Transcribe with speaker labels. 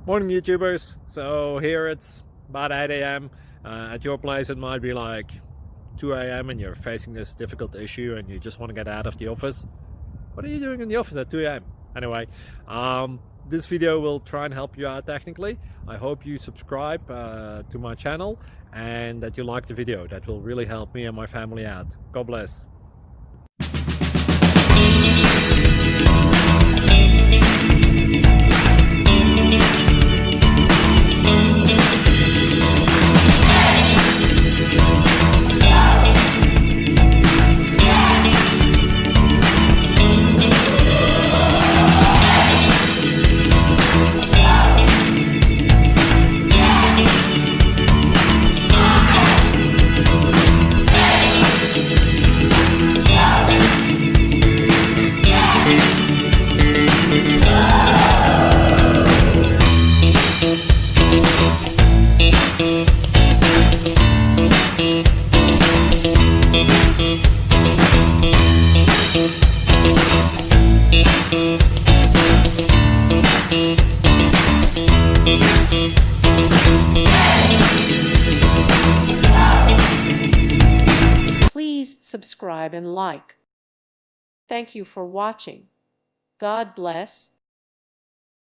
Speaker 1: Morning YouTubers. So here it's about 8 a.m. At your place it might be like 2 a.m. and you're facing this difficult issue and you just want to get out of the office. What are you doing in the office at 2 a.m.? Anyway, this video will try and help you out technically. I hope you subscribe to my channel and that you like the video. That will really help me and my family out. God bless.
Speaker 2: Please subscribe and like. Thank you for watching. God bless.